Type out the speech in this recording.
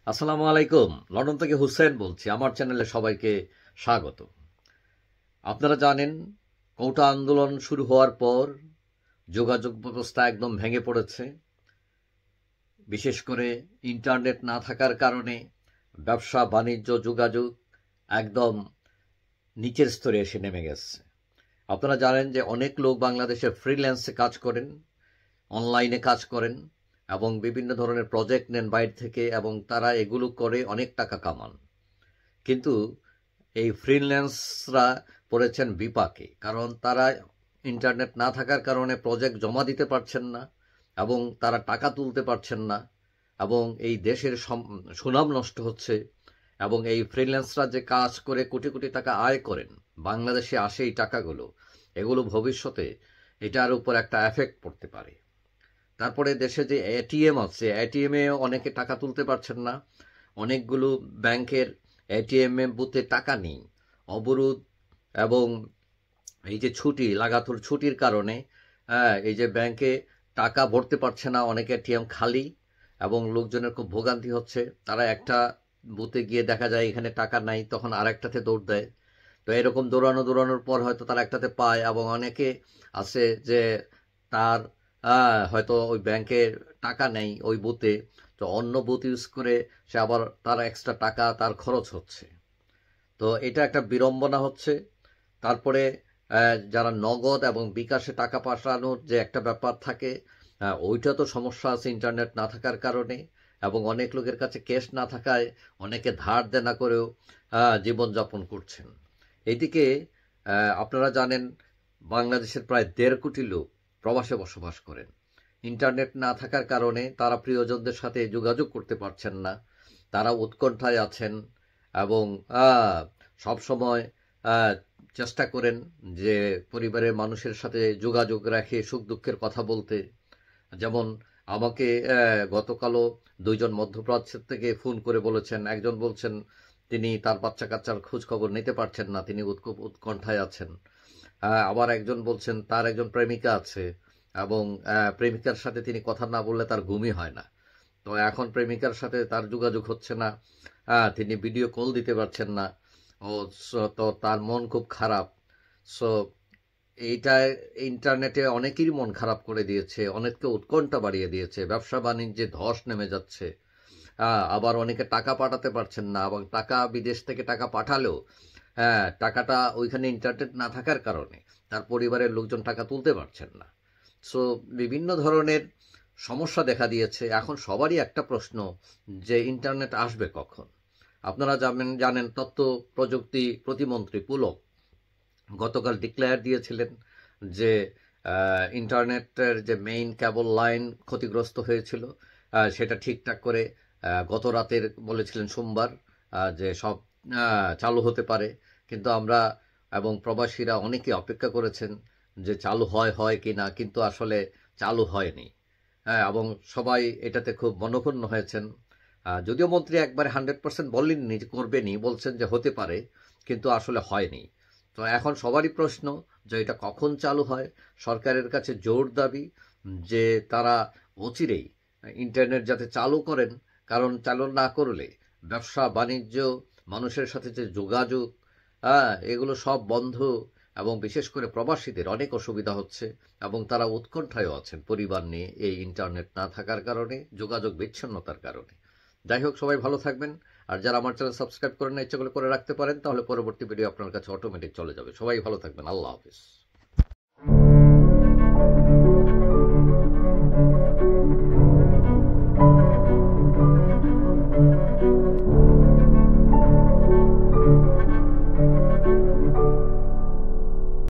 আসসালামু আলাইকুম। লন্ডন থেকে হুসেন বলছি। আমার চ্যানেলে সবাইকে স্বাগত। আপনারা জানেন, কোটা আন্দোলন শুরু হওয়ার পর যোগাযোগ ব্যবস্থা একদম ভেঙে পড়েছে। বিশেষ করে ইন্টারনেট না থাকার কারণে ব্যবসা বাণিজ্য যোগাযোগ একদম নিচের স্তরে এসে নেমে গেছে। আপনারা জানেন যে অনেক লোক বাংলাদেশে ফ্রিল্যান্সে কাজ করেন, অনলাইনে কাজ করেন এবং বিভিন্ন ধরনের প্রজেক্ট নেন বাইরে থেকে, এবং তারা এগুলো করে অনেক টাকা কামান। কিন্তু এই ফ্রিল্যান্সরা পড়েছেন বিপাকে, কারণ তারা ইন্টারনেট না থাকার কারণে প্রজেক্ট জমা দিতে পারছেন না এবং তারা টাকা তুলতে পারছেন না, এবং এই দেশের সুনাম নষ্ট হচ্ছে। এবং এই ফ্রিল্যান্সরা যে কাজ করে কোটি কোটি টাকা আয় করেন, বাংলাদেশে আসে এই টাকাগুলো, এগুলো ভবিষ্যতে এটার উপর একটা এফেক্ট পড়তে পারে। তারপরে দেশে যে এটিএম আছে, এটিএমে অনেকে টাকা তুলতে পারছেন না। অনেকগুলো ব্যাংকের এটিএম বুথে টাকা নেই, অবরোধ এবং এই যে ছুটি, লাগাতার ছুটির কারণে এই যে ব্যাংকে টাকা ভরতে পারছে না, অনেক এটিএম খালি এবং লোকজনের খুব ভোগান্তি হচ্ছে। তারা একটা বুথে গিয়ে দেখা যায় এখানে টাকা নাই, তখন আরেকটাতে দৌড় দেয়। তো এরকম দৌড়ানোর পর হয়তো তারা একটাতে পায়, এবং অনেকে আছে যে তার হয়তো ওই ব্যাংকের টাকা নেই ওই বুথে, তো অন্য বুথ ইউজ করে সে আবার তার এক্সট্রা টাকা তার খরচ হচ্ছে। তো এটা একটা বিড়ম্বনা হচ্ছে। তারপরে যারা নগদ এবং বিকাশে টাকা পাঠানোর যে একটা ব্যাপার থাকে, ওইটা তো সমস্যা আছে ইন্টারনেট না থাকার কারণে। এবং অনেক লোকের কাছে ক্যাশ না থাকায় অনেকে ধার দেনা করেও জীবনযাপন করছেন। এইদিকে আপনারা জানেন, বাংলাদেশের প্রায় 1.5 কোটি লোক প্রবাসে বসবাস করেন। ইন্টারনেট না থাকার কারণে তারা প্রিয়জনদের সাথে যোগাযোগ করতে পারছেন না, তারা উৎকণ্ঠায় আছেন এবং সব সময় চেষ্টা করেন যে পরিবারের মানুষের সাথে যোগাযোগ রেখে সুখ দুঃখের কথা বলতে। যেমন আমাকে গতকালও 2 জন মধ্যপ্রাচ্য থেকে ফোন করে বলেছেন। একজন বলছেন তিনি তার বাচ্চা কাচ্চার খোঁজ খবর নিতে পারছেন না, তিনি উৎকণ্ঠায় আছেন। আবার একজন বলছেন তার একজন প্রেমিকা আছে এবং প্রেমিকার সাথে তিনি কথা না বললে তার ঘুমই হয় না। তো এখন প্রেমিকার সাথে তার যোগাযোগ হচ্ছে না, তিনি ভিডিও কল দিতে পারছেন না। ও তো তার মন খুব খারাপ। সো এইটা ইন্টারনেটে অনেকেরই মন খারাপ করে দিয়েছে, অনেককে উৎকণ্ঠা বাড়িয়ে দিয়েছে, ব্যবসা বাণিজ্যে ধস নেমে যাচ্ছে। আবার অনেকে টাকা পাঠাতে পারছেন না, এবং টাকা বিদেশ থেকে টাকা পাঠালেও টাকাটা ওইখানে ইন্টারনেট না থাকার কারণে তার পরিবারের লোকজন টাকা তুলতে পারছেন না। সো বিভিন্ন ধরনের সমস্যা দেখা দিয়েছে। এখন সবারই একটা প্রশ্ন যে ইন্টারনেট আসবে কখন। আপনারা জানেন তথ্য প্রযুক্তি প্রতিমন্ত্রী পুলক গতকাল ডিক্লেয়ার দিয়েছিলেন যে ইন্টারনেটের যে মেইন কেবল লাইন ক্ষতিগ্রস্ত হয়েছিল সেটা ঠিকঠাক করে গত রাতের বলেছিলেন সোমবার যে সব চালু হতে পারে। কিন্তু আমরা এবং প্রবাসীরা অনেকে অপেক্ষা করেছেন যে চালু হয় কি না, কিন্তু আসলে চালু হয়নি। এবং সবাই এটাতে খুব মনঃক্ষুণ্ণ হয়েছেন। যদিও মন্ত্রী একবারে 100% বলেননি যে করবেনি, বলছেন যে হতে পারে, কিন্তু আসলে হয়নি। তো এখন সবারই প্রশ্ন যে এটা কখন চালু হয়। সরকারের কাছে জোর দাবি যে তারা অচিরেই ইন্টারনেট যাতে চালু করেন, কারণ চালু না করলে ব্যবসা বাণিজ্য, মানুষের সাথে যে যোগাযোগ, এগুলো সব বন্ধ, এবং বিশেষ করে প্রবাসীদের অনেক অসুবিধা হচ্ছে এবং তারা উৎকণ্ঠায়ও আছেন পরিবার নিয়ে এই ইন্টারনেট না থাকার কারণে, যোগাযোগ বিচ্ছিন্নতার কারণে। যাই হোক, সবাই ভালো থাকবেন। আর যারা আমার চ্যানেল সাবস্ক্রাইব করেন না, ইচ্ছা করে রাখতে পারেন, তাহলে পরবর্তী ভিডিও আপনার কাছে অটোমেটিক চলে যাবে। সবাই ভালো থাকবেন। আল্লাহ হাফিজ।